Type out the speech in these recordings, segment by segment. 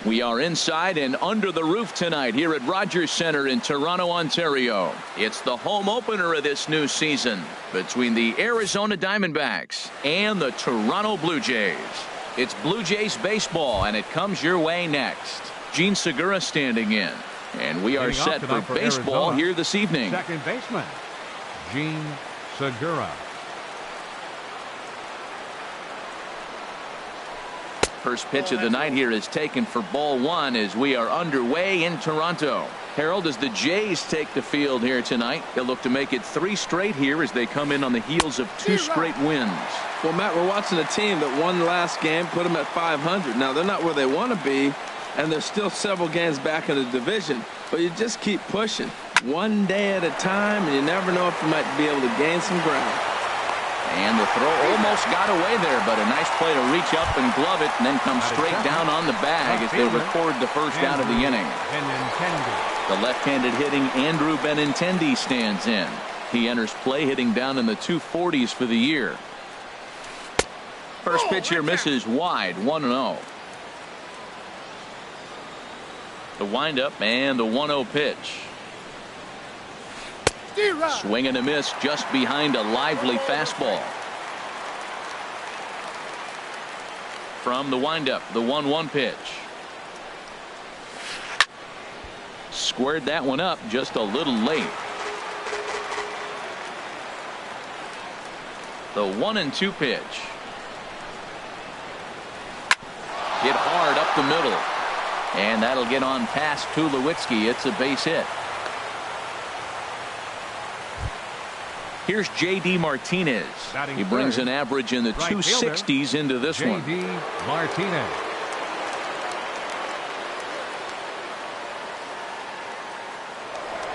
We are inside and under the roof tonight here at Rogers Centre in Toronto, Ontario. It's the home opener of this new season between the Arizona Diamondbacks and the Toronto Blue Jays. It's Blue Jays baseball, and it comes your way next. Gene Segura standing in, and we are set for baseball here this evening. Second baseman, Gene Segura. First pitch of the night here is taken for ball one as we are underway in Toronto. Harold, as the Jays take the field here tonight, they'll look to make it 3 straight here as they come in on the heels of 2 straight wins. Well, Matt, we're watching a team that won the last game, put them at 500. Now, they're not where they want to be, and they're still several games back in the division, but you just keep pushing one day at a time, and you never know if you might be able to gain some ground. And the throw almost got away there, but a nice play to reach up and glove it and then come straight down on the bag as they record the first out of the inning. The left-handed hitting Andrew Benintendi stands in. He enters play hitting down in the 240s for the year. First pitch here misses wide, 1-0. The windup and the 1-0 pitch. Swing and a miss just behind a lively fastball. From the windup, the 1-1 pitch. Squared that one up just a little late. The 1-2 pitch. Hit hard up the middle. And that'll get on past Tulowitzki. It's a base hit. Here's J.D. Martinez. He brings an average in the 260s into this one. J.D. Martinez.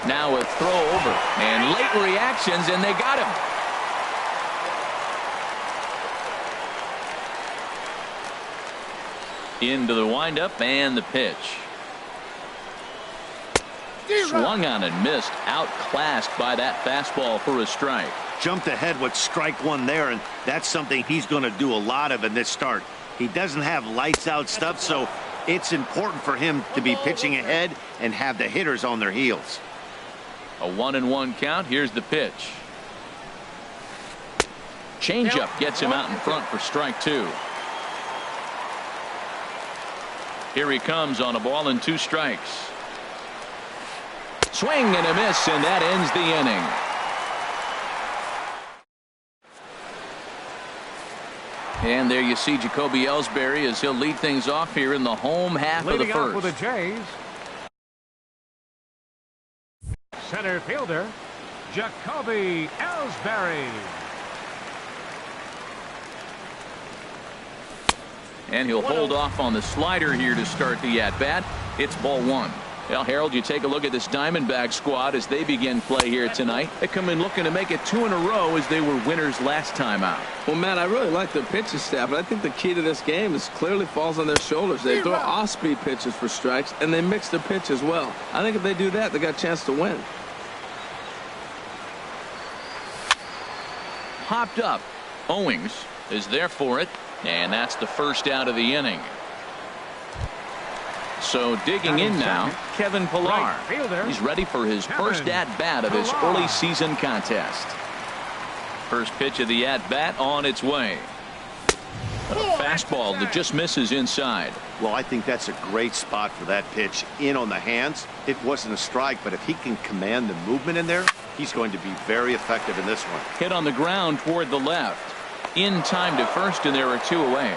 Now a throw over. And late reactions, and they got him. Into the windup and the pitch. Swung on and missed. Outclassed by that fastball for a strike. Jumped ahead with strike one there, and that's something he's going to do a lot of in this start. He doesn't have lights out stuff, so it's important for him to be pitching ahead and have the hitters on their heels. A 1-1 count. Here's the pitch. Changeup gets him out in front for strike 2. Here he comes on a ball and 2 strikes. Swing and a miss, and that ends the inning. And there you see Jacoby Ellsbury as he'll lead things off here in the home half of the first. For the Jays, center fielder Jacoby Ellsbury. And he'll hold off on the slider here to start the at-bat. It's ball 1. Well, Harold, you take a look at this Diamondback squad as they begin play here tonight. They come in looking to make it 2 in a row as they were winners last time out. Well, Matt, I really like their pitching staff, but I think the key to this game is clearly falls on their shoulders. They throw off-speed pitches for strikes, and they mix their pitch as well. I think if they do that, they got a chance to win. Popped up. Owings is there for it, and that's the first out of the inning. So digging in now, Kevin Pillar. He's ready for his first at-bat of this early season contest. First pitch of the at-bat on its way. A fastball that just misses inside. Well, I think that's a great spot for that pitch. In on the hands. It wasn't a strike, but if he can command the movement in there, he's going to be very effective in this one. Hit on the ground toward the left. In time to first, and there are 2 away.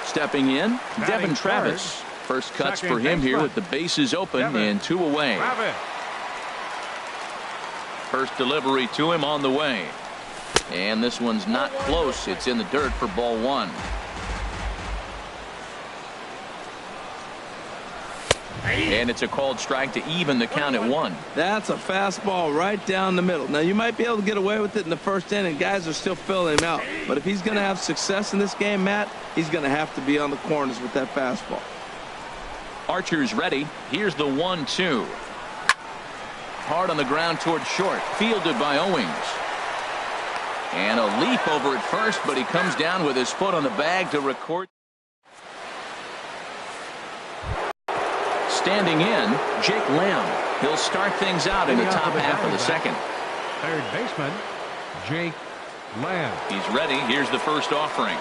Stepping in, Devin Travis. First cuts for him here with the bases open and 2 away. First delivery to him on the way. And this one's not close. It's in the dirt for ball 1. And it's a called strike to even the count at 1. That's a fastball right down the middle. Now, you might be able to get away with it in the first inning. Guys are still filling him out. But if he's going to have success in this game, Matt, he's going to have to be on the corners with that fastball. Archer's ready. Here's the 1-2. Hard on the ground toward short. Fielded by Owings. And a leap over at first, but he comes down with his foot on the bag to record. Standing in, Jake Lamb. He'll start things out in the top half of the second. Third baseman, Jake Lamb. He's ready. Here's the first offering.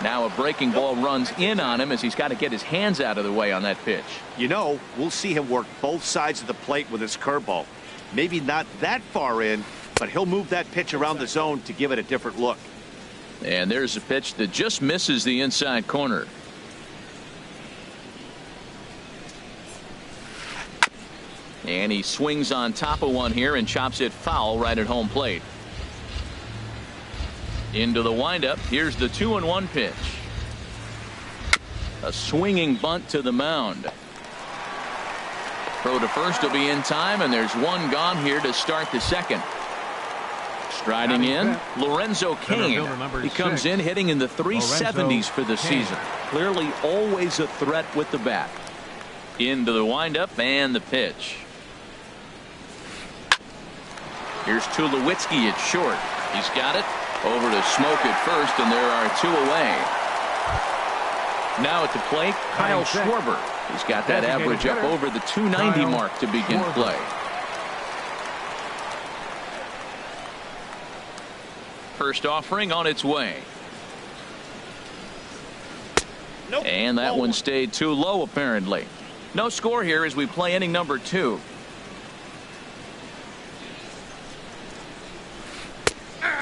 Now a breaking ball runs in on him as he's got to get his hands out of the way on that pitch. You know, we'll see him work both sides of the plate with his curveball. Maybe not that far in, but he'll move that pitch around the zone to give it a different look. And there's a pitch that just misses the inside corner. And he swings on top of one here and chops it foul right at home plate. Into the windup. Here's the 2-1 pitch. A swinging bunt to the mound. Throw to first will be in time, and there's one gone here to start the second. Striding in, Lorenzo Cain. He comes in hitting in the 370s for the season. Clearly always a threat with the bat. Into the windup and the pitch. Here's Tulowitzki at short. He's got it. Over to Smoke at first, and there are two away. Now at the plate, Kyle Schwarber. He's got that average up over the 290 mark to begin play. First offering on its way. And that one stayed too low apparently. No score here as we play inning number 2.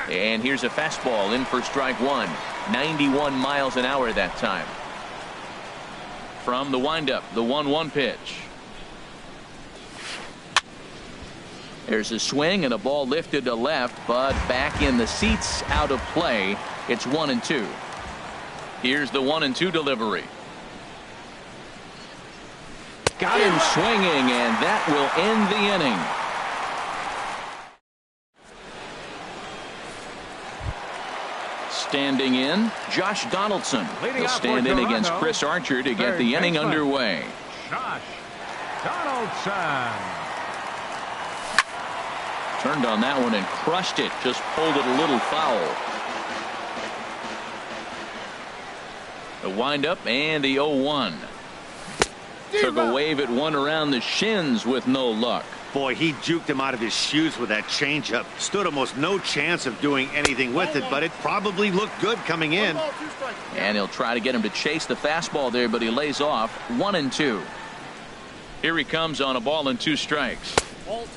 And here's a fastball in for strike one. 91 miles an hour that time. From the windup, the 1-1 pitch. There's a swing and a ball lifted to left, but back in the seats, out of play. It's 1-2. Here's the 1-2 delivery. Got him swinging, and that will end the inning. Standing in, Josh Donaldson. He'll stand in against Chris Archer to get the inning underway. Josh Donaldson. Turned on that one and crushed it. Just pulled it a little foul. The windup and the 0-1. Took a wave at one around the shins with no luck. Boy, he juked him out of his shoes with that changeup. Stood almost no chance of doing anything with it, but it probably looked good coming in. And he'll try to get him to chase the fastball there, but he lays off. 1-2. Here he comes on a ball and 2 strikes.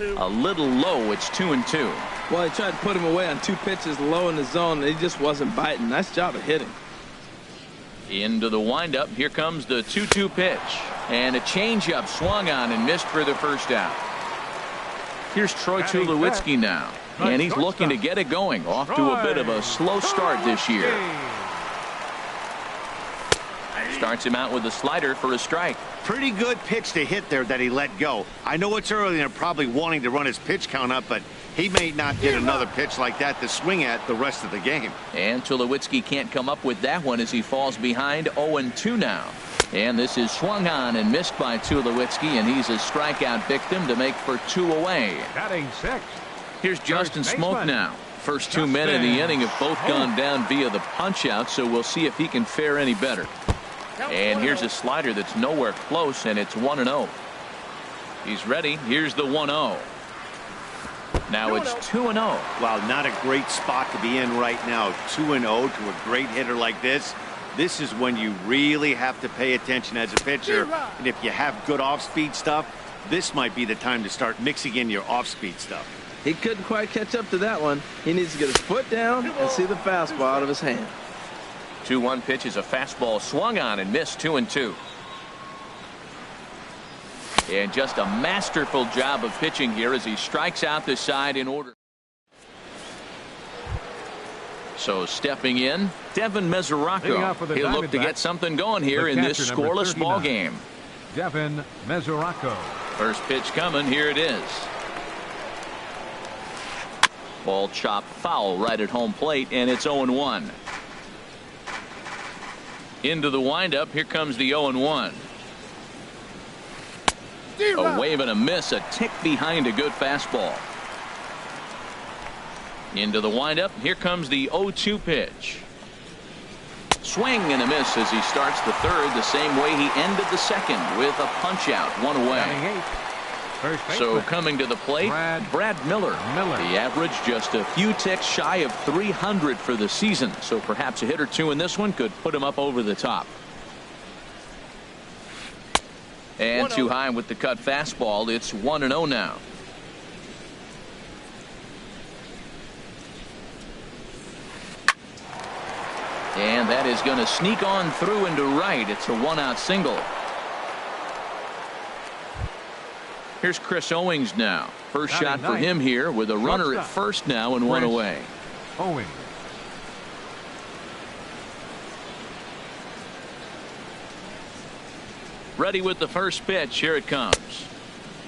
A little low. It's 2-2. Well, he tried to put him away on 2 pitches low in the zone, and he just wasn't biting. Nice job of hitting. Into the windup. Here comes the 2-2 pitch. And a changeup swung on and missed for the first out. Here's Troy Tulowitzki now. And he's looking to get it going. Off to a bit of a slow start this year. Starts him out with a slider for a strike. Pretty good pitch to hit there that he let go. I know it's early and they're probably wanting to run his pitch count up, but he may not get another pitch like that to swing at the rest of the game. And Tulowitzki can't come up with that one as he falls behind. 0-2 now. And this is swung on and missed by Tulowitzki, and he's a strikeout victim to make for 2 away. Batting 6. Here's Justin Smoke now. First 2 men in the inning have both gone down via the punch out, so we'll see if he can fare any better. And here's a slider that's nowhere close, and it's 1-0. He's ready. Here's the 1-0. Now it's 2-0. Wow, not a great spot to be in right now. 2-0 to a great hitter like this. This is when you really have to pay attention as a pitcher. And if you have good off-speed stuff, this might be the time to start mixing in your off-speed stuff. He couldn't quite catch up to that one. He needs to get his foot down and see the fastball out of his hand. 2-1 pitch is a fastball swung on and missed. 2-2. And just a masterful job of pitching here as he strikes out the side in order. So stepping in, Devin Mesoraco. He'll look to get something going here in this scoreless ball game. Devin Mesoraco. First pitch coming. Here it is. Ball chopped foul right at home plate, and it's 0-1. Into the windup. Here comes the 0-1. A wave and a miss, a tick behind a good fastball. Into the windup. Here comes the 0-2 pitch. Swing and a miss as he starts the third the same way he ended the second with a punch out, one away. So coming to the plate, Brad Miller. The average just a few ticks shy of 300 for the season. So perhaps a hit or two in this one could put him up over the top. And too high with the cut fastball. It's 1-0 now. And that is going to sneak on through into right. It's a 1-out single. Here's Chris Owings now. First shot for him here with a runner at first now and one away. Owings. Ready with the first pitch. Here it comes.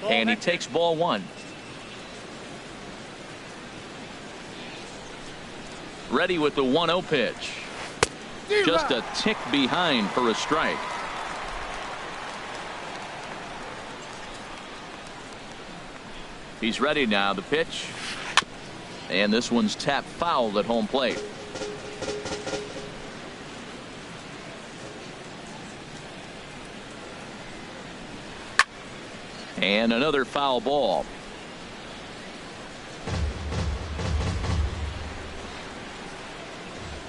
And he takes ball one. Ready with the 1-0 pitch. Just a tick behind for a strike. He's ready now. The pitch. And this one's tapped foul at home plate. And another foul ball.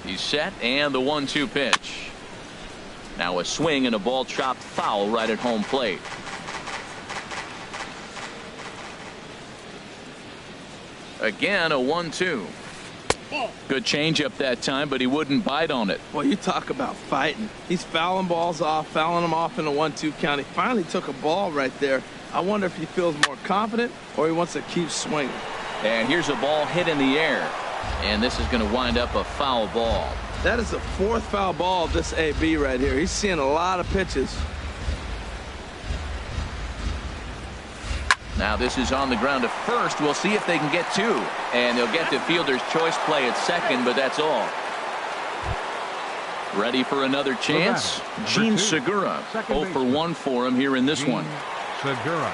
He's set, and the 1-2 pitch. Now a swing and a ball chopped foul right at home plate. Again, a 1-2. Good changeup that time, but he wouldn't bite on it. Well, you talk about fighting. He's fouling balls off, fouling them off in a 1-2 count. He finally took a ball right there. I wonder if he feels more confident or he wants to keep swinging. And here's a ball hit in the air. And this is going to wind up a foul ball. That is the fourth foul ball of this AB right here. He's seeing a lot of pitches. Now this is on the ground to first. We'll see if they can get two. And they'll get the fielder's choice play at second, but that's all. Ready for another chance? Gene Segura. 0 for 1 for him here in this one. Segura.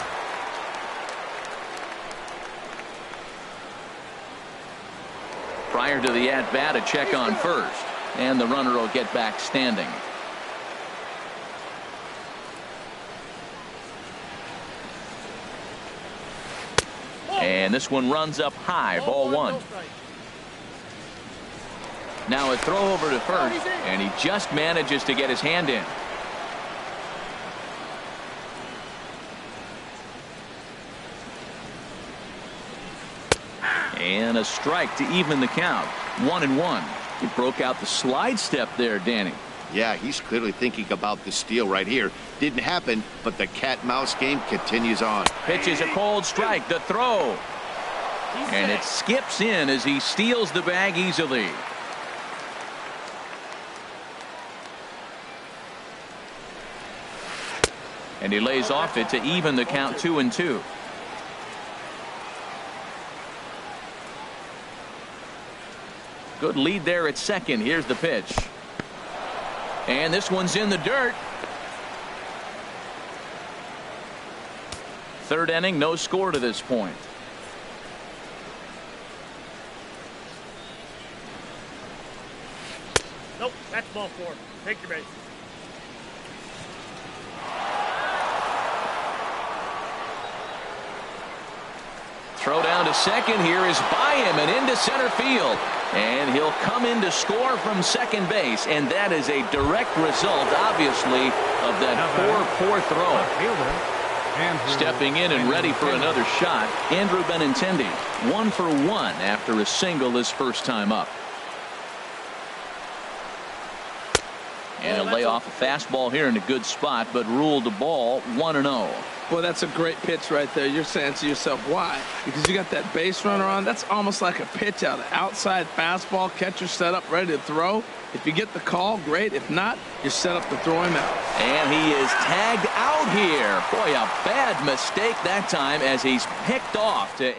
Prior to the at-bat, a check on first. And the runner will get back standing. And this one runs up high, ball one. Now a throw over to first, and he just manages to get his hand in. And a strike to even the count. 1-1. He broke out the slide step there, Danny. Yeah, he's clearly thinking about the steal right here. Didn't happen, but the cat-mouse game continues on. Pitches a cold strike. The throw. And it skips in as he steals the bag easily. And he lays off it to even the count 2-2. Good lead there at second. Here's the pitch. And this one's in the dirt. Third inning, no score to this point. Nope, that's ball 4. Take your base. Throw down to second here is by him and into center field. And he'll come in to score from second base. And that is a direct result, obviously, of that poor throw. Stepping in and ready for another shot, Andrew Benintendi. 1 for 1 after a single his first time up. And he'll lay off a fastball here in a good spot, but ruled the ball 1-0. Well, that's a great pitch right there. You're saying to yourself, why? Because you got that base runner on. That's almost like a pitch out. Outside fastball, catcher set up, ready to throw. If you get the call, great. If not, you're set up to throw him out. And he is tagged out here. Boy, a bad mistake that time as he's picked off to...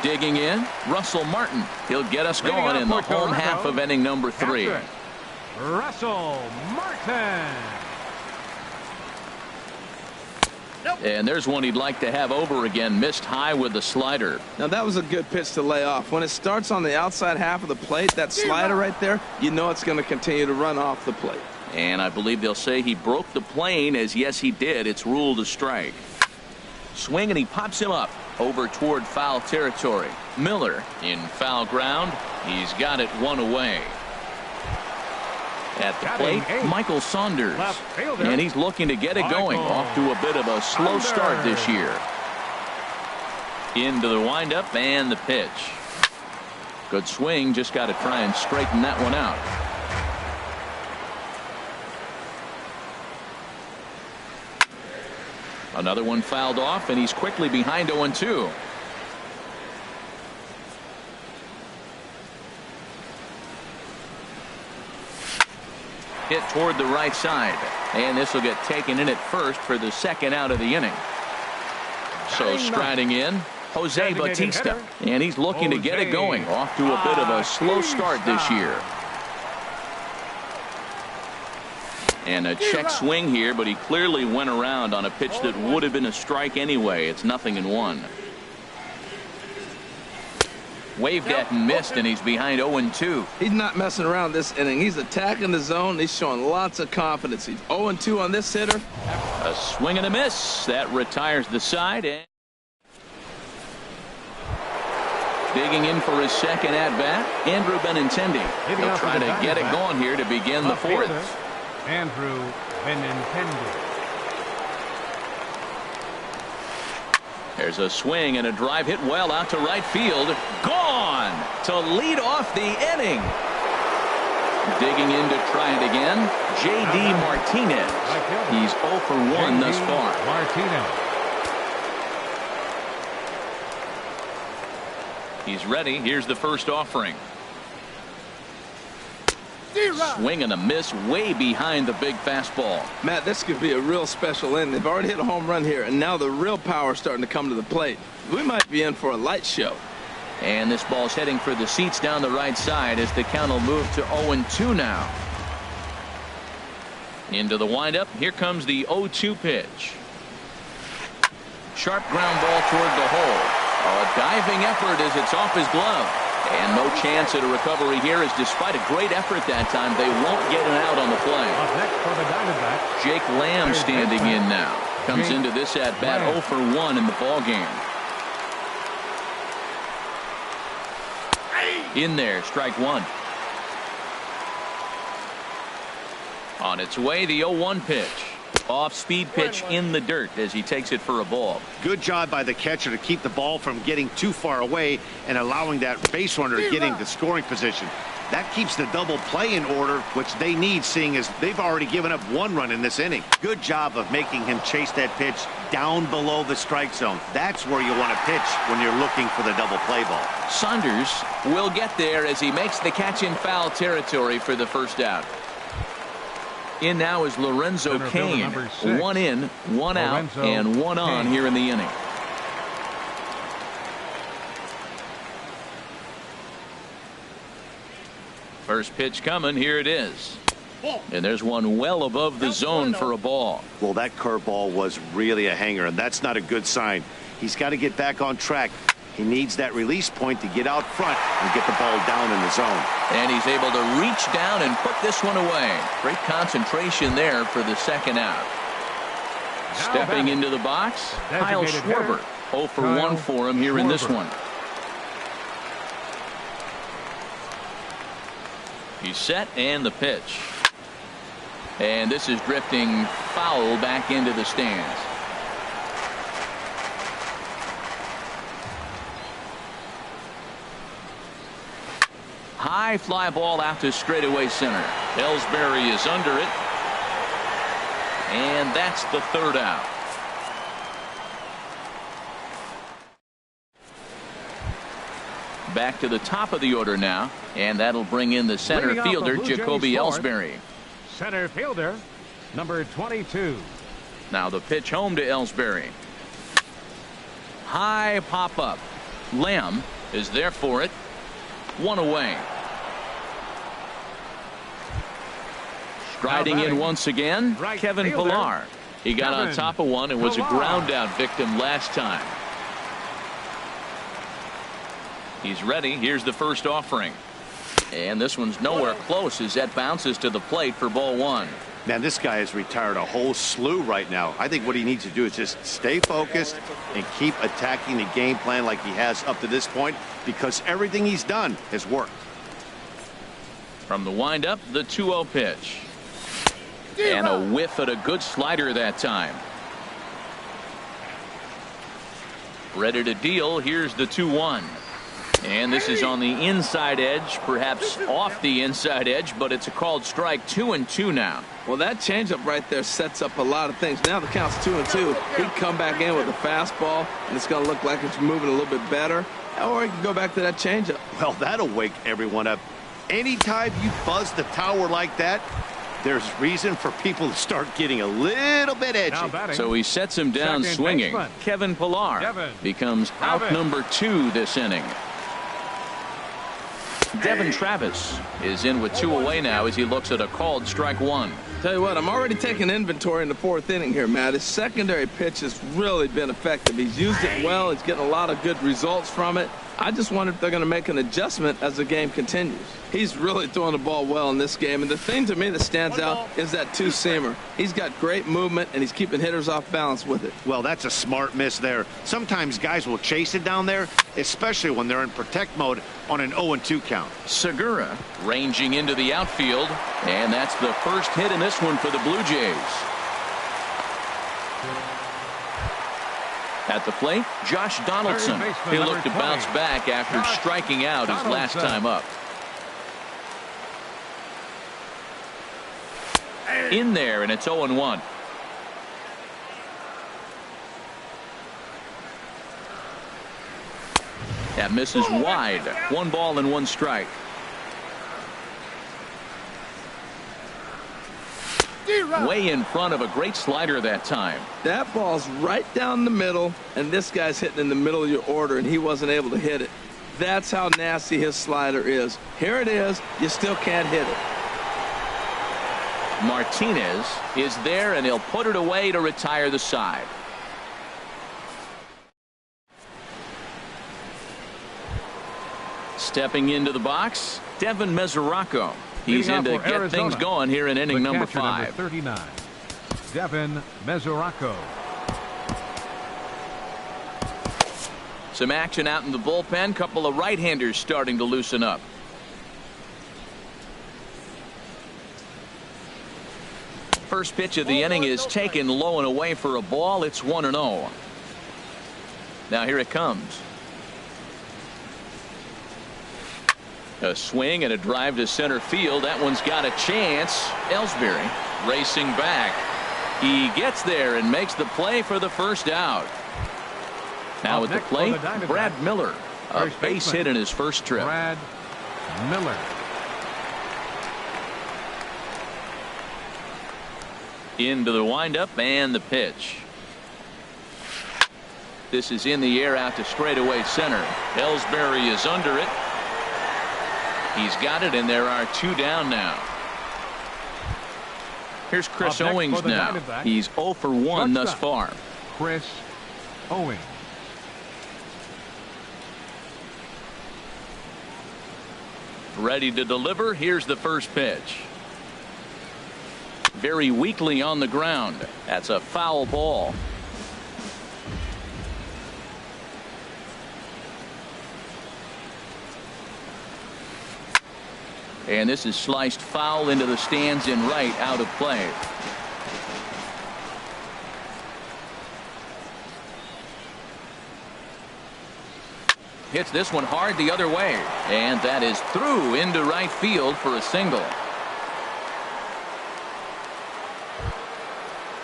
Digging in, Russell Martin. He'll get us going in the home half of inning number 3. Russell Martin. And there's one he'd like to have over again. Missed high with the slider. Now, that was a good pitch to lay off. When it starts on the outside half of the plate, that slider right there, you know it's going to continue to run off the plate. And I believe they'll say he broke the plane, as yes, he did. It's ruled a strike. Swing, and he pops him up over toward foul territory. Miller in foul ground. He's got it one away. At the plate, Michael Saunders. And he's looking to get it going. Off to a bit of a slow start this year. Into the windup and the pitch. Good swing. Just got to try and straighten that one out. Another one fouled off, and he's quickly behind 0-2. Hit toward the right side, and this will get taken in at first for the second out of the inning. So striding in, Jose Bautista, and he's looking to get it going. Off to a bit of a slow start this year. And a check swing here, but he clearly went around on a pitch that would have been a strike anyway. It's 0-1. Waved at and missed, and he's behind 0-2. He's not messing around this inning. He's attacking the zone. He's showing lots of confidence. He's 0-2 on this hitter. A swing and a miss. That retires the side. And digging in for his second at-bat, Andrew Benintendi. He'll try to get it going here to begin the fourth. Andrew Benintendi. There's a swing and a drive hit well out to right field. Gone to lead off the inning. Digging in to try it again, J.D. Martinez. He's 0 for 1 thus far. Martinez. He's ready. Here's the first offering. Swing and a miss way behind the big fastball. Matt, this could be a real special inning. They've already hit a home run here, and now the real power is starting to come to the plate. We might be in for a light show. And this ball's heading for the seats down the right side as the count will move to 0-2 now. Into the windup. Here comes the 0-2 pitch. Sharp ground ball toward the hole. A diving effort as it's off his glove. And no chance at a recovery here, as despite a great effort that time, they won't get an out on the play. Up next for the Diamondbacks, Jake Lamb standing in now. Comes into this at bat 0 for 1 in the ball game. In there, strike one. On its way, the 0-1 pitch. Off-speed pitch in the dirt as he takes it for a ball. Good job by the catcher to keep the ball from getting too far away and allowing that base runner to get into scoring position. That keeps the double play in order, which they need, seeing as they've already given up 1 run in this inning. Good job of making him chase that pitch down below the strike zone. That's where you want to pitch when you're looking for the double play ball. Saunders will get there as he makes the catch in foul territory for the first out. In now is Lorenzo Cain. 1 in, 1 out, and 1 on here in the inning. First pitch coming. Here it is. And there's one well above the zone for a ball. Well, that curveball was really a hanger, and that's not a good sign. He's got to get back on track. He needs that release point to get out front and get the ball down in the zone. And he's able to reach down and put this one away. Great concentration there for the second out. Stepping into the box, Kyle Schwarber. 0 for 1 for him here in this one. He's set, and the pitch. And this is drifting foul back into the stands. High fly ball out to straightaway center. Ellsbury is under it. And that's the third out. Back to the top of the order now. And that'll bring in the center fielder, Jacoby Ellsbury. Center fielder, number 22. Now the pitch home to Ellsbury. High pop up. Lamb is there for it. 1 away. Striding in once again, Kevin Pillar. He got on top of one and was a ground out victim last time. He's ready. Here's the first offering. And this one's nowhere close as that bounces to the plate for ball one. Man, this guy has retired a whole slew right now. I think what he needs to do is just stay focused and keep attacking the game plan like he has up to this point, because everything he's done has worked. From the windup, the 2-0 pitch. And a whiff at a good slider that time. Ready to deal. Here's the 2-1. And this is on the inside edge, perhaps off the inside edge, but it's a called strike. 2-2 now. Well, that changeup right there sets up a lot of things. Now the count's 2-2. He can come back in with a fastball, and it's going to look like it's moving a little bit better. Or he can go back to that changeup. Well, that'll wake everyone up. Anytime you buzz the tower like that, there's reason for people to start getting a little bit edgy. So he sets him down swinging. Kevin Pillar becomes out number 2 this inning. Devin Travis is in with 2 away now as he looks at a called strike 1. Tell you what, I'm already taking inventory in the 4th inning here, Matt. His secondary pitch has really been effective. He's used it well. He's getting a lot of good results from it. I just wonder if they're going to make an adjustment as the game continues. He's really throwing the ball well in this game, and the thing to me that stands out is that 2-seamer. He's got great movement, and he's keeping hitters off balance with it. Well, that's a smart miss there. Sometimes guys will chase it down there, especially when they're in protect mode on an 0-2 count. Segura ranging into the outfield, and that's the first hit in this one for the Blue Jays. At the plate, Josh Donaldson. He'll look to bounce back after striking out his last time up. In there, and it's 0-1. That misses wide. 1 ball and 1 strike. Way in front of a great slider that time. That ball's right down the middle, and this guy's hitting in the middle of your order, and he wasn't able to hit it. That's how nasty his slider is. Here it is. You still can't hit it. Martinez is there, and he'll put it away to retire the side. Stepping into the box, Devin Mesoraco. He's in to get Arizona, things going here in inning number 5. Number 39, Devin Mesoraco. Some action out in the bullpen. Couple of right-handers starting to loosen up. First pitch of the inning is taken low and away for a ball. It's 1-0. Now here it comes. A swing and a drive to center field. That one's got a chance. Ellsbury racing back. He gets there and makes the play for the first out. Now at the plate, Brad Miller. A base hit in his first trip. Brad Miller. Into the windup and the pitch. This is in the air out to straightaway center. Ellsbury is under it. He's got it, and there are 2 down now. Here's Chris Owings now. He's 0 for 1 thus far. Chris Owings. Ready to deliver. Here's the first pitch. Very weakly on the ground. That's a foul ball. And this is sliced foul into the stands in right, out of play. Hits this one hard the other way. And that is through into right field for a single.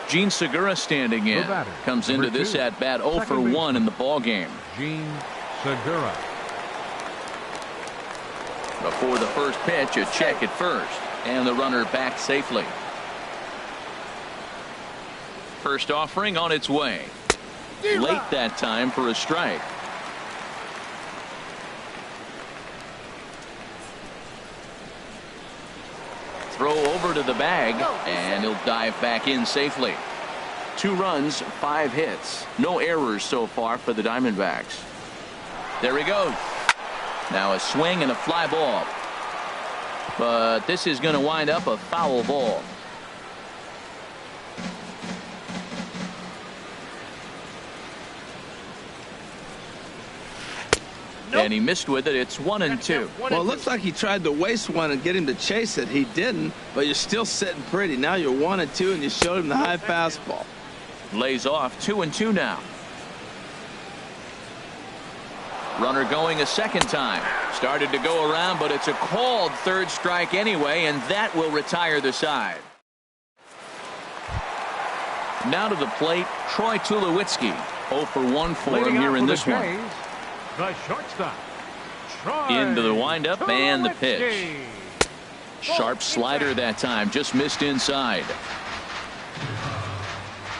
Gene Segura standing in. Comes into this at bat 0 for 1 in the ball game. Gene Segura. Before the first pitch, a check at first, and the runner back safely. First offering on its way. Late that time for a strike. Throw over to the bag, and he'll dive back in safely. 2 runs, 5 hits. No errors so far for the Diamondbacks. There he goes. Now a swing and a fly ball. But this is going to wind up a foul ball. And he missed with it. It's 1-2. Well, it looks like he tried to waste one and get him to chase it. He didn't, but you're still sitting pretty. Now you're 1-2, and you showed him the high fastball. Lays off. 2-2 now. Runner going a second time. Started to go around, but it's a called third strike anyway, and that will retire the side. Now to the plate, Troy Tulowitzki. 0 for 1 for him here in this one. The shortstop, Troy Into the windup and the pitch. Tulowitzki. Sharp slider that time, just missed inside.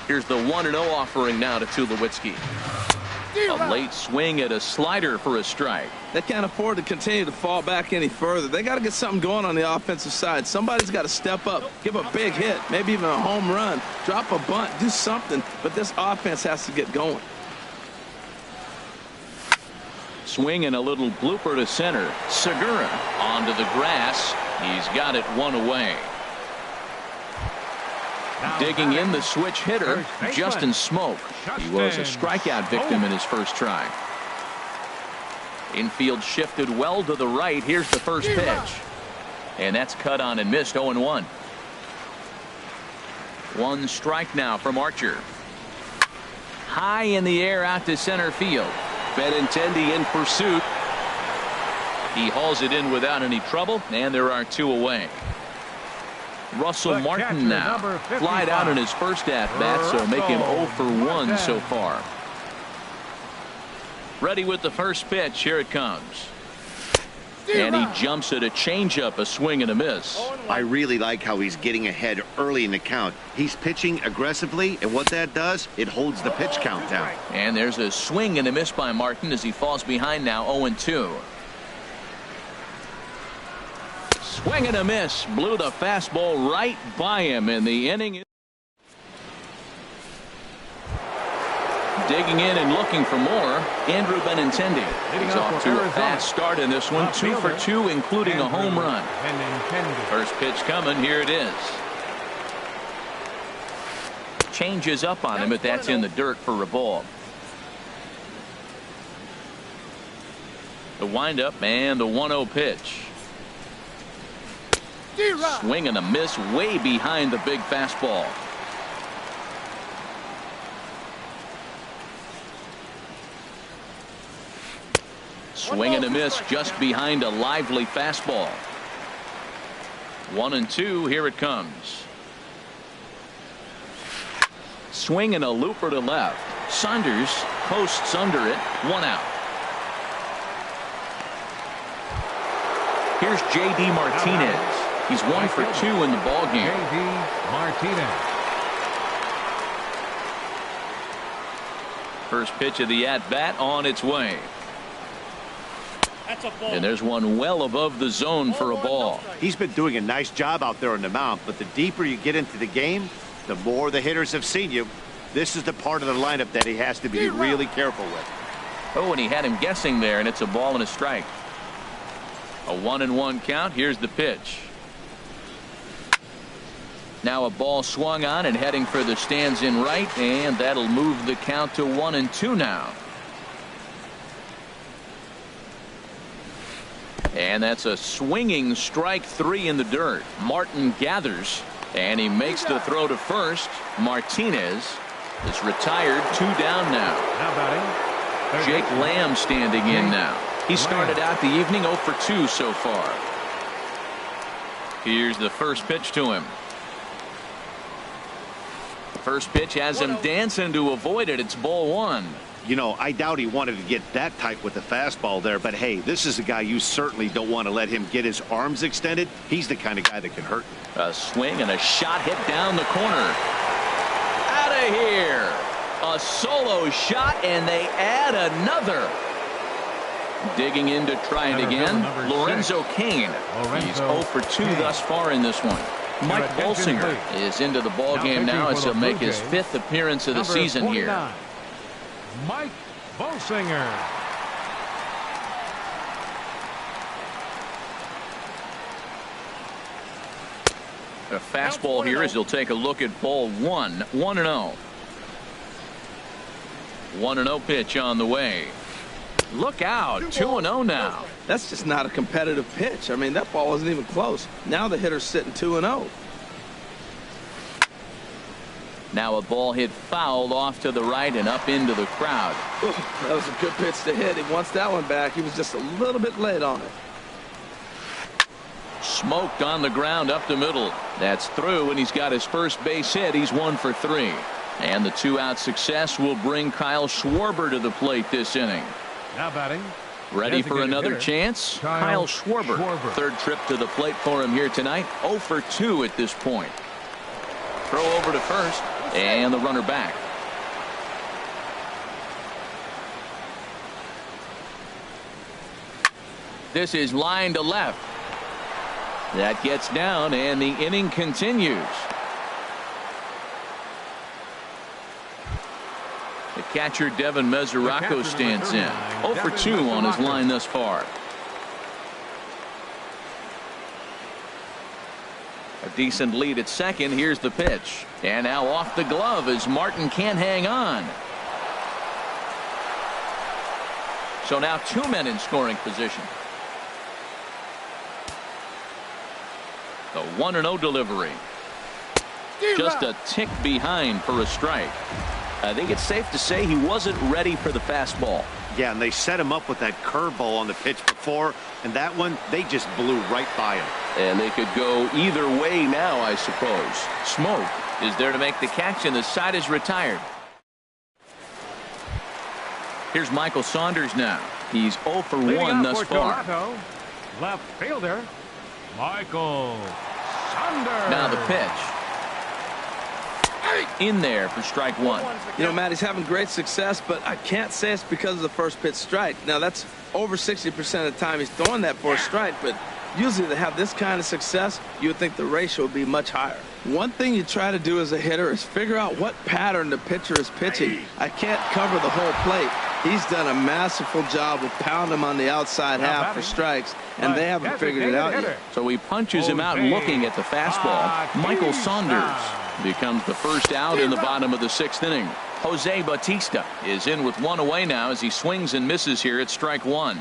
Here's the 1-0 offering now to Tulowitzki. A late swing at a slider for a strike. They can't afford to continue to fall back any further. They got to get something going on the offensive side. Somebody's got to step up, give a big hit, maybe even a home run, drop a bunt, do something. But this offense has to get going. Swing and a little blooper to center. Segura onto the grass. He's got it 1 away. Digging in the switch hitter, Justin Smoke. He was a strikeout victim in his first try. Infield shifted well to the right. Here's the first pitch. And that's cut on and missed. 0-1. 1 strike now from Archer. High in the air out to center field. Benintendi in pursuit. He hauls it in without any trouble, and there are 2 away. Russell Martin now flied out in his first at-bat, so make him 0 for 1 so far. Ready with the first pitch. Here it comes. And he jumps at a changeup, a swing and a miss. I really like how he's getting ahead early in the count. He's pitching aggressively, and what that does, it holds the pitch count down. And there's a swing and a miss by Martin as he falls behind now 0-2. Swing and a miss. Blew the fastball right by him in the inning. Digging in and looking for more, Andrew Benintendi. He's off to a fast start in this one. 2 for 2, including a home run. First pitch coming. Here it is. Changes up on him, but that's in the dirt for a ball. The windup and the 1-0 pitch. Swing and a miss way behind the big fastball. Swing and a miss just behind a lively fastball. 1-2. Here it comes. Swing and a looper to left. Saunders posts under it. 1 out. Here's J.D. Martinez. He's 1 for 2 in the ballgame. J.D. Martinez. First pitch of the at-bat on its way. That's a ball. And there's one well above the zone for a ball. He's been doing a nice job out there on the mound, but the deeper you get into the game, the more the hitters have seen you. This is the part of the lineup that he has to be really careful with. Oh, and he had him guessing there, and it's a ball and a strike. A 1-1 count. Here's the pitch. Now a ball swung on and heading for the stands in right, and that'll move the count to 1-2 now. And that's a swinging strike 3 in the dirt. Martin gathers, and he makes the throw to first. Martinez is retired. 2 down now. Now batting, Jake Lamb standing in now. He started out the evening 0 for 2 so far. Here's the first pitch to him. First pitch has him dancing to avoid it. It's ball 1. You know, I doubt he wanted to get that tight with the fastball there, but hey, this is a guy you certainly don't want to let him get his arms extended. He's the kind of guy that can hurt you. A swing and a shot hit down the corner. Out of here. A solo shot, and they add another. Digging in to try it again. Lorenzo Cain. He's 0 for 2 thus far in this one. Mike attention, Bolsinger please. is into the ball game now as he'll make his 5th appearance of the season here. Mike Bolsinger. A fastball here as he'll take a look at ball 1. 1-0. 1-0 pitch on the way. Look out. 2-0 now. That's just not a competitive pitch. I mean, that ball wasn't even close. Now the hitter's sitting 2-0. Now a ball hit foul off to the right and up into the crowd. That was a good pitch to hit. He wants that one back. He was just a little bit late on it. Smoked on the ground up the middle. That's through, and he's got his first base hit. He's 1 for 3. And the 2-out success will bring Kyle Schwarber to the plate this inning. Now batting. Ready for another hitter, chance? Kyle Schwarber. Third trip to the plate for him here tonight. 0 for 2 at this point. Throw over to first, and the runner back. This is line to left. That gets down, and the inning continues. The catcher, Devin Mesoraco, stands in. 0 for 2 on his line thus far. A decent lead at second. Here's the pitch. And now off the glove as Martin can't hang on. So now 2 men in scoring position. The 1-0 delivery. Just a tick behind for a strike. I think it's safe to say he wasn't ready for the fastball. Yeah, and they set him up with that curveball on the pitch before, and that one, they just blew right by him. And they could go either way now, I suppose. Smoke is there to make the catch, and the side is retired. Here's Michael Saunders now. He's 0 for 1 thus far. Toronto, left fielder, Michael Saunders. Now the pitch. In there for strike 1. You know, Matt, he's having great success, but I can't say it's because of the first pitch strike. Now, that's over 60% of the time he's throwing that for a strike, but usually to have this kind of success, you would think the ratio would be much higher. One thing you try to do as a hitter is figure out what pattern the pitcher is pitching. I can't cover the whole plate. He's done a masterful job of pounding him on the outside half for strikes, and they haven't figured it out yet. So he punches him out looking at the fastball. Michael Saunders becomes the first out in the bottom of the 6th inning. Jose Bautista is in with 1 away now as he swings and misses here at strike 1.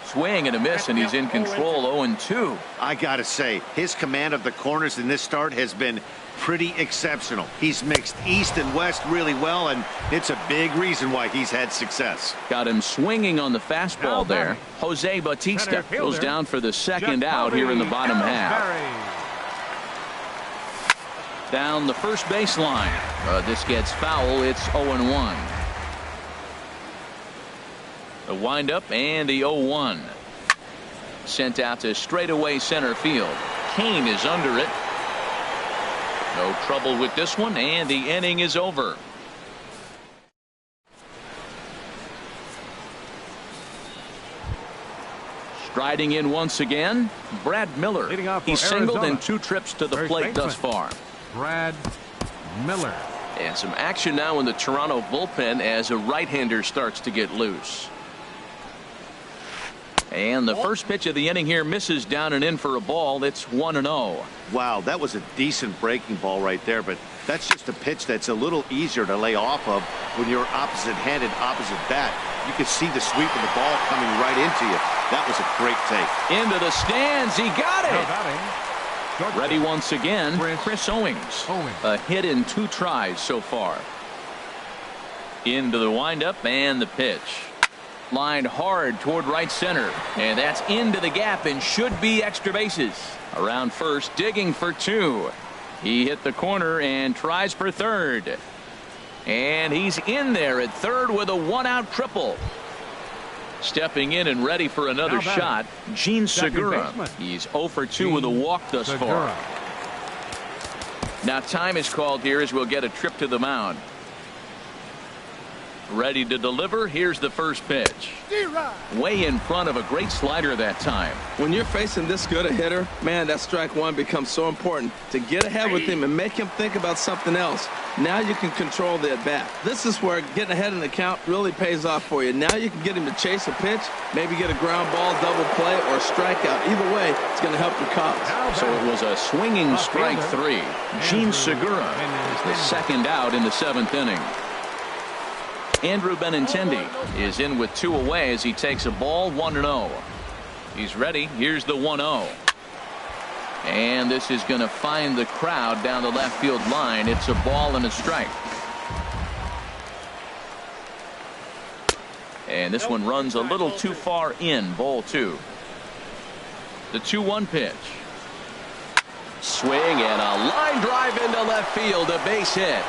Swing and a miss, and he's in control. 0-2. I gotta say, his command of the corners in this start has been pretty exceptional. He's mixed east and west really well, and it's a big reason why he's had success. Got him swinging on the fastball there. Jose Bautista goes down for the 2nd out here in the bottom half. Down the first baseline. This gets foul. It's 0-1. The windup and the 0-1. Sent out to straightaway center field. Kane is under it. No trouble with this one, and the inning is over. Striding in once again, Brad Miller. He's singled in 2 trips to the plate thus far. Brad Miller. And some action now in the Toronto bullpen as a right-hander starts to get loose. And the first pitch of the inning here misses down and in for a ball. It's 1-0. Wow, that was a decent breaking ball right there, but that's just a pitch that's a little easier to lay off of when you're opposite-handed, opposite bat. You could see the sweep of the ball coming right into you. That was a great take. Into the stands. He got it. Ready once again, Chris Owings. A hit in 2 tries so far. Into the windup and the pitch. Lined hard toward right center, and that's into the gap and should be extra bases. Around first, digging for 2. He hit the corner and tries for third. And he's in there at third with a 1-out triple. Stepping in and ready for another shot, Gene Segura. He's 0 for 2 with a walk thus far. Now time is called here as we'll get a trip to the mound. Ready to deliver. Here's the first pitch. Way in front of a great slider that time. When you're facing this good a hitter, man, that strike one becomes so important to get ahead with him and make him think about something else. Now you can control the at-bat. This is where getting ahead in the count really pays off for you. Now you can get him to chase a pitch, maybe get a ground ball, double play, or a strikeout. Either way, it's going to help your cause. So it was a swinging strike three. Gene Segura is the second out in the 7th inning. Andrew Benintendi is in with 2 away as he takes a ball 1-0. He's ready. Here's the 1-0. And this is going to find the crowd down the left field line. It's a ball and a strike. And this one runs a little too far in. Ball 2. The 2-1 pitch. Swing and a line drive into left field. A base hit.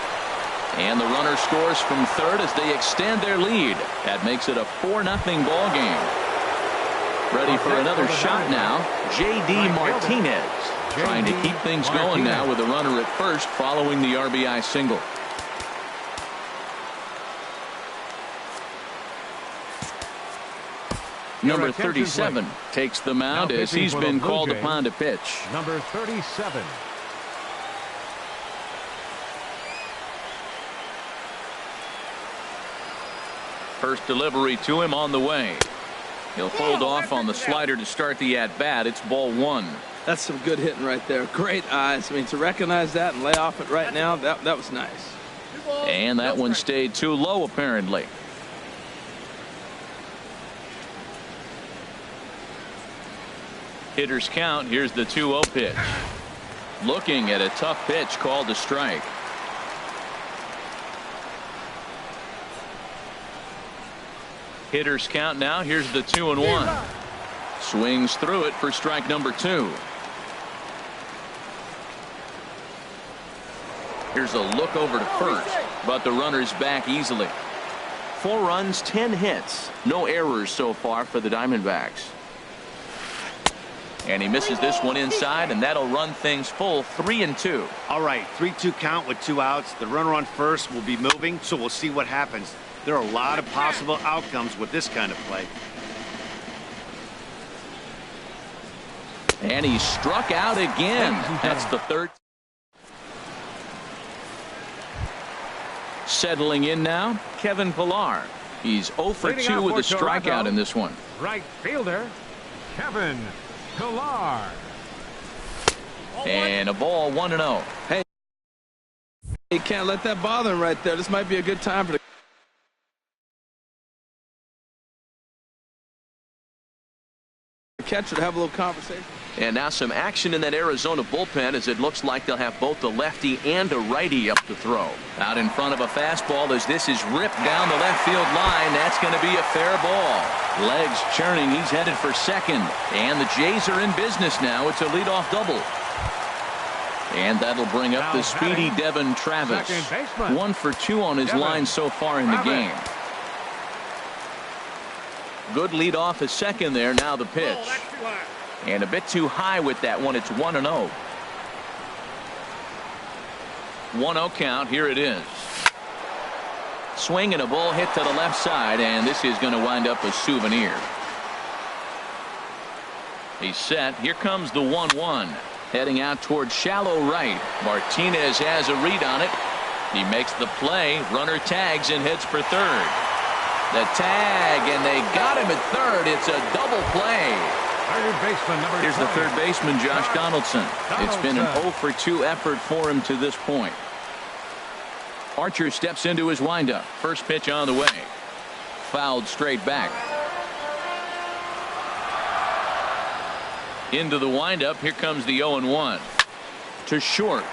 And the runner scores from third as they extend their lead. That makes it a 4-0 ball game. Ready for another shot now. J.D. Martinez trying to keep things going now with a runner at first following the RBI single. Number 37 takes the mound as he's been called upon to pitch. Number 37. First delivery to him on the way. He'll hold off on the slider to start the at-bat. It's ball 1. That's some good hitting right there. Great eyes. I mean, to recognize that and lay off it right now, that was nice. And that one stayed too low, apparently. Hitters count. Here's the 2-0 pitch. Looking at a tough pitch called a strike. Hitters count now. Here's the 2-1. Swings through it for strike number 2. Here's a look over to first, but the runner's back easily. 4 runs, 10 hits. No errors so far for the Diamondbacks. And he misses this one inside, and that'll run things full 3-2. All right, 3-2 count with 2 outs. The runner on first will be moving, so we'll see what happens. There are a lot of possible outcomes with this kind of play. And he struck out again. That's the 3rd. Settling in now, Kevin Pillar. He's 0 for 2 with a strikeout in this one. Right fielder, Kevin Pillar. And a ball 1-0. Hey, you can't let that bother him right there. This might be a good time for the catcher to have a little conversation. And now some action in that Arizona bullpen as it looks like they'll have both the lefty and a righty up to throw. Out in front of a fastball as this is ripped down the left field line. That's going to be a fair ball. Legs churning. He's headed for second. And the Jays are in business now. It's a leadoff double. And that'll bring up the speedy Devin Travis. 1 for 2 on his line so far in the game. Good lead off at second there. Now the pitch. And a bit too high with that one. It's 1-0. 1-0 count. Here it is. Swing and a ball hit to the left side, and this is going to wind up a souvenir. He's set. Here comes the 1-1. Heading out towards shallow right. Martinez has a read on it. He makes the play. Runner tags and heads for third. The tag, and they got him at third. It's a double play. Here's the third baseman, Josh Donaldson. It's been an 0 for 2 effort for him to this point. Archer steps into his windup. First pitch on the way. Fouled straight back. Into the windup. Here comes the 0-1. To short.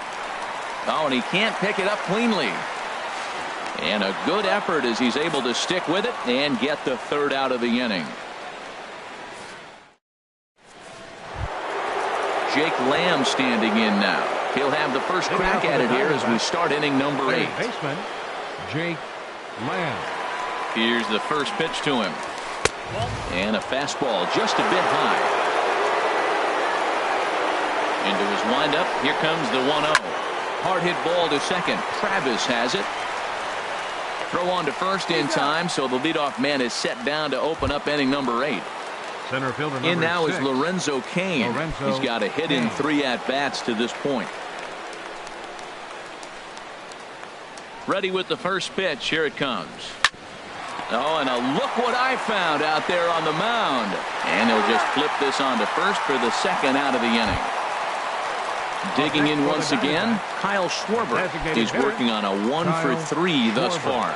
Oh, and he can't pick it up cleanly. And a good effort as he's able to stick with it and get the third out of the inning. Jake Lamb standing in now. He'll have the first crack at it here as we start inning number 8. Baseman Jake Lamb. Here's the first pitch to him. And a fastball just a bit high. Into his windup. Here comes the 1-0. Hard hit ball to second. Travis has it. Throw on to first in time, so the leadoff man is set down to open up inning number 8. Center fielder In now number 6. is Lorenzo Cain. He's got a hit in 3 at-bats to this point. Ready with the first pitch. Here it comes. Oh, and look what I found out there on the mound. And he'll just flip this on to first for the second out of the inning. Digging in once again, Kyle Schwarber. He's working on a 1-for-3 thus far.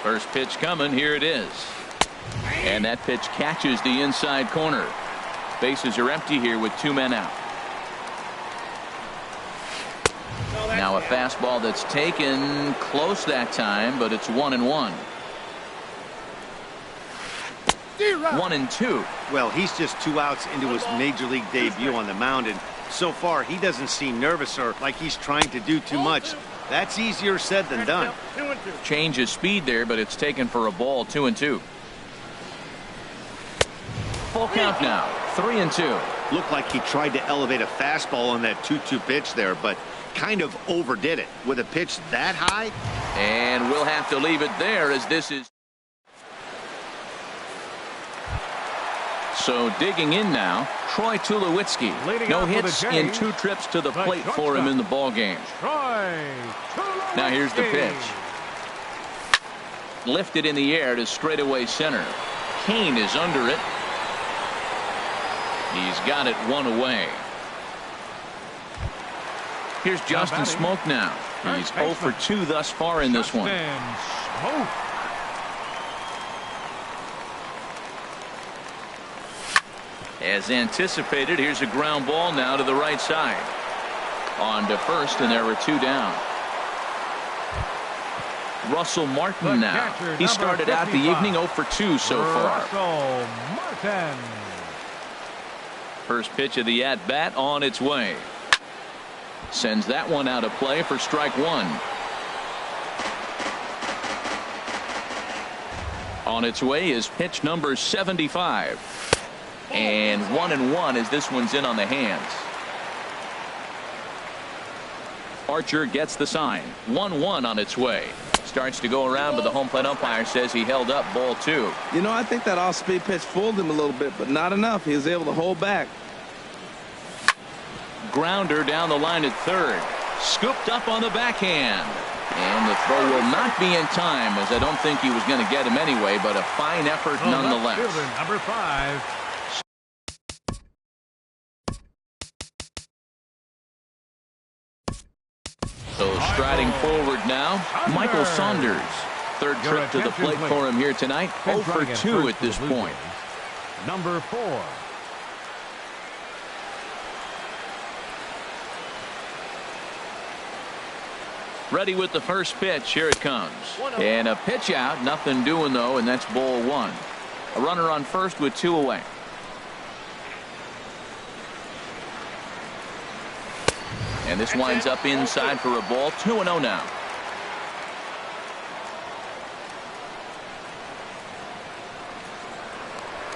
First pitch coming. Here it is. And that pitch catches the inside corner. Bases are empty here with 2 men out. Now a fastball that's taken close that time, but it's 1-1. 1-2. Well, he's just 2 outs into his major league debut on the mound, and so far he doesn't seem nervous or like he's trying to do too much. That's easier said than done. Change his speed there, but it's taken for a ball. 2-2. Full count now. 3-2. Looked like he tried to elevate a fastball on that 2-2 pitch there, but kind of overdid it with a pitch that high. And we'll have to leave it there, as this is. So digging in now, Troy Tulowitzki. No hits in 2 trips to the plate for him in the ball game. Now here's the pitch. Lifted in the air to straightaway center. Cain is under it. He's got it 1 away. Here's Justin Smoak now. He's 0 for 2 thus far in this one. As anticipated, here's a ground ball now to the right side. On to first, and there were 2 down. Russell Martin now. He started out the evening 0 for 2 so far. Russell Martin. First pitch of the at-bat on its way. Sends that one out of play for strike 1. On its way is pitch number 75. And 1-1 as this one's in on the hands. Archer gets the sign. 1-1 on its way. Starts to go around, but the home plate umpire says he held up ball 2. You know, I think that off-speed pitch fooled him a little bit, but not enough. He was able to hold back. Grounder down the line at third. Scooped up on the backhand. And the throw will not be in time, as I don't think he was going to get him anyway, but a fine effort nonetheless. Number 5. So striding forward now, Michael Saunders. Third trip to the plate for him here tonight. 0 for 2 at this point. Number 4. Ready with the first pitch. Here it comes. And a pitch out. Nothing doing, though, and that's ball 1. A runner on first with 2 away. And this winds up inside for a ball. 2-0 now.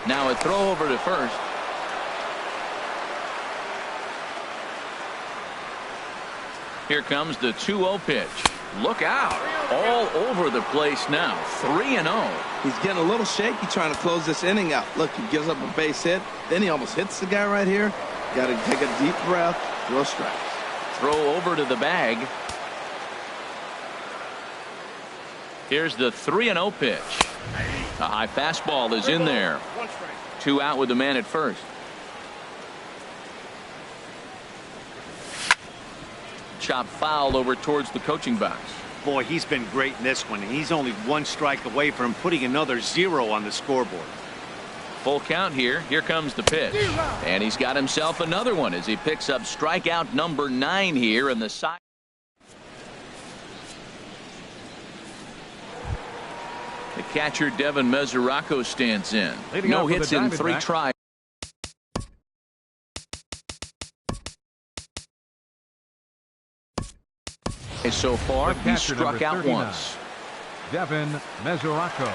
Now a throw over to first. Here comes the 2-0 pitch. Look out. All over the place now. 3-0. He's getting a little shaky trying to close this inning out. Look, he gives up a base hit. Then he almost hits the guy right here. Got to take a deep breath. Throw strikes. Throw over to the bag. Here's the 3-0 pitch. A high fastball is in there. 2 out with the man at first. Chop foul over towards the coaching box. Boy, he's been great in this one. He's only 1 strike away from putting another 0 on the scoreboard. Full count here. Here comes the pitch. And he's got himself another one as he picks up strikeout number 9 here in the side. The catcher Devin Mesoraco stands in. No hits in 3 tries. So far, he struck out once. Devin Mesoraco.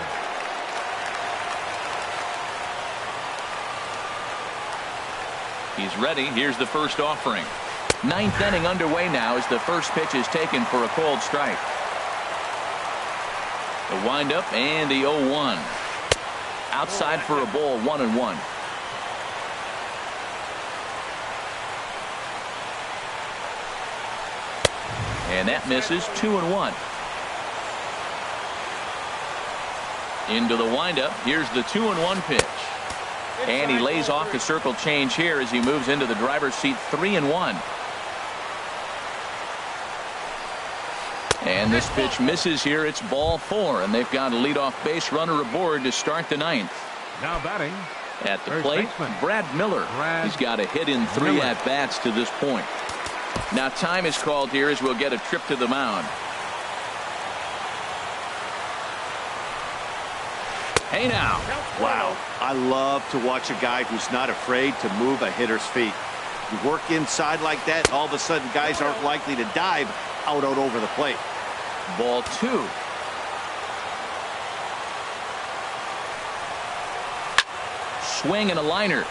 He's ready. Here's the first offering. 9th inning underway now as the first pitch is taken for a called strike. The windup and the 0-1. Outside for a ball, 1-1. And that misses, 2-1. Into the windup. Here's the 2-1 pitch. And he lays off the circle change here as he moves into the driver's seat, 3-1. And this pitch misses here. It's ball 4, and they've got a leadoff base runner aboard to start the 9th. Now batting at the plate, Brad Miller. He's got a hit in 3 at-bats to this point. Now time is called here as we'll get a trip to the mound. Hey now. Wow. I love to watch a guy who's not afraid to move a hitter's feet. You work inside like that, all of a sudden guys aren't likely to dive out over the plate. Ball 2. Swing and a liner,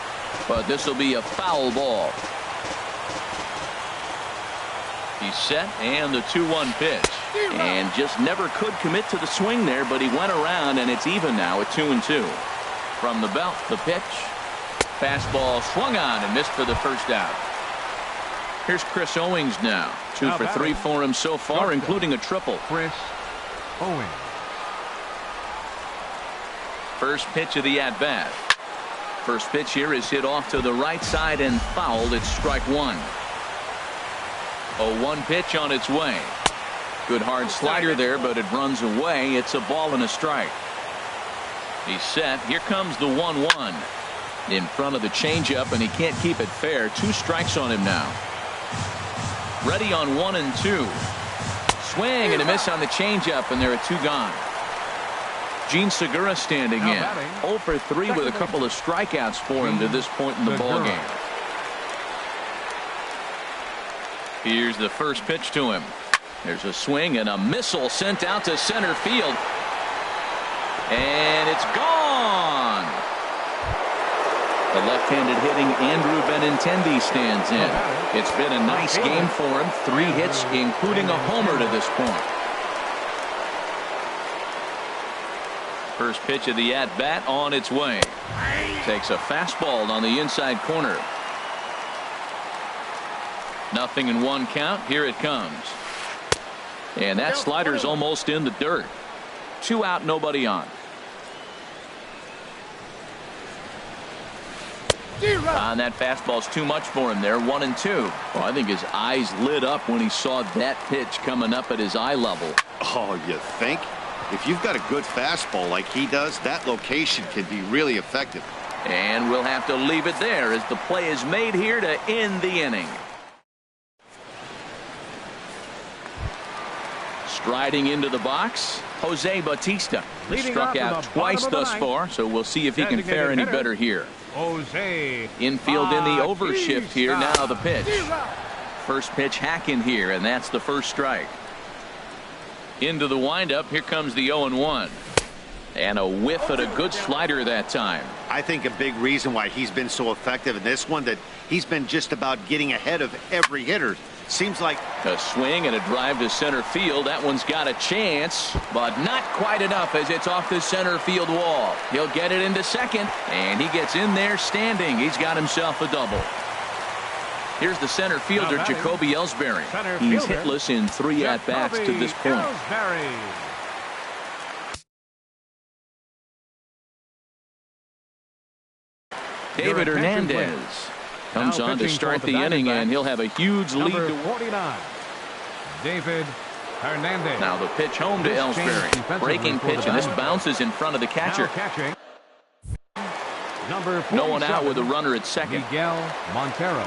but this will be a foul ball. He's set, and the 2-1 pitch. And just never could commit to the swing there, but he went around, and it's even now at 2-2. From the belt, the pitch. Fastball swung on and missed for the first out. Here's Chris Owings now. 2 for 3 for him so far, including a triple. Chris Owings. First pitch of the at-bat. First pitch here is hit off to the right side and fouled. It's strike 1. 0-1 pitch on its way. Good hard slider there, but it runs away. It's a ball and a strike. He's set. Here comes the 1-1. In front of the changeup, and he can't keep it fair. 2 strikes on him now. Ready on 1 and 2. Swing and a miss on the changeup, and there are 2 gone. Gene Segura standing in. 0 for 3 with a couple of strikeouts for him to this point in the ball game. Here's the first pitch to him. There's a swing and a missile sent out to center field. And it's gone. The left-handed hitting Andrew Benintendi stands in. It's been a nice game for him. 3 hits, including a homer to this point. First pitch of the at-bat on its way. Takes a fastball on the inside corner. 0-1 count. Here it comes. And that slider's almost in the dirt. 2 out, nobody on. And that fastball's too much for him there. 1 and 2. Well, I think his eyes lit up when he saw that pitch coming up at his eye level. Oh, you think? If you've got a good fastball like he does, that location can be really effective. And we'll have to leave it there as the play is made here to end the inning. Striding into the box, Jose Bautista. He struck out twice thus far, so we'll see if he can fare any better here. Jose Infield in the overshift here. Now the pitch. First pitch hacking here, and that's the first strike. Into the windup. Here comes the 0-1. And a whiff at a good slider that time. I think a big reason why he's been so effective in this one, that he's been just about getting ahead of every hitter. Seems like a swing and a drive to center field. That one's got a chance, but not quite enough as it's off the center field wall. He'll get it into second, and he gets in there standing. He's got himself a double. Here's the center fielder, Jacoby Ellsbury. He's hitless in 3 at-bats to this point. David Hernandez comes on to start the inning, and he'll have a huge lead. Number 49, David Hernandez. Now the pitch home to Ellsbury. Breaking pitch, and this bounces in front of the catcher. No one out with a runner at second. Miguel Montero.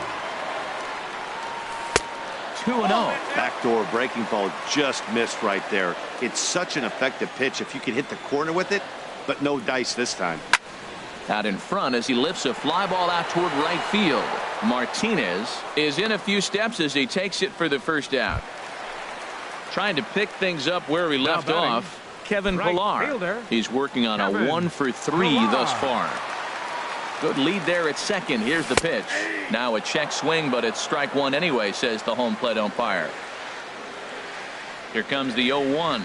2-0. Backdoor breaking ball just missed right there. It's such an effective pitch if you can hit the corner with it, but no dice this time. Out in front as he lifts a fly ball out toward right field. Martinez is in a few steps as he takes it for the first out. Trying to pick things up where he left off, Kevin Pillar. He's working on a 1 for 3 thus far. Good lead there at second. Here's the pitch. Now a check swing, but it's strike 1 anyway, says the home plate umpire. Here comes the 0-1.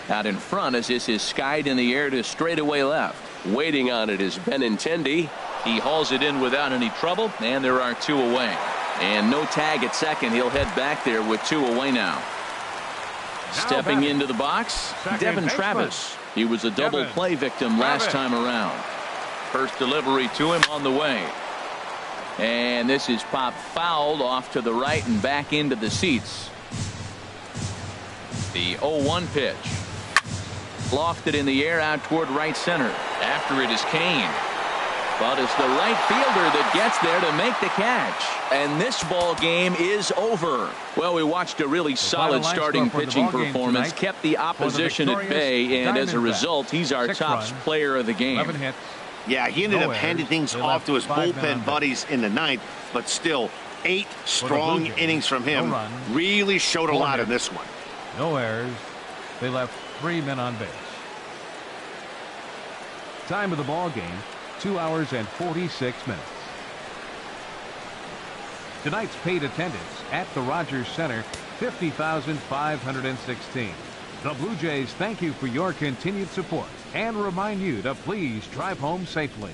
Out in front as this is skied in the air to straightaway left. Waiting on it is Benintendi. He hauls it in without any trouble, and there are 2 away. And no tag at second. He'll head back there with 2 away now. Stepping into the box, Devin Travis. He was a double play victim last time around. First delivery to him on the way. And this is popped fouled off to the right and back into the seats. The 0-1 pitch. Lofted in the air out toward right center. After it is Kane. But it's the right fielder that gets there to make the catch. And this ball game is over. Well, we watched a really solid starting pitching performance. Kept the opposition at bay, and as a result, he's our top player of the game. Yeah, he ended up handing things off to his bullpen buddies in the 9th, but still 8 strong innings from him. Really showed a lot in this one. No errors. They left 3 men on base. Time of the ball game, 2 hours and 46 minutes. Tonight's paid attendance at the Rogers Center, 50,516. The Blue Jays thank you for your continued support and remind you to please drive home safely.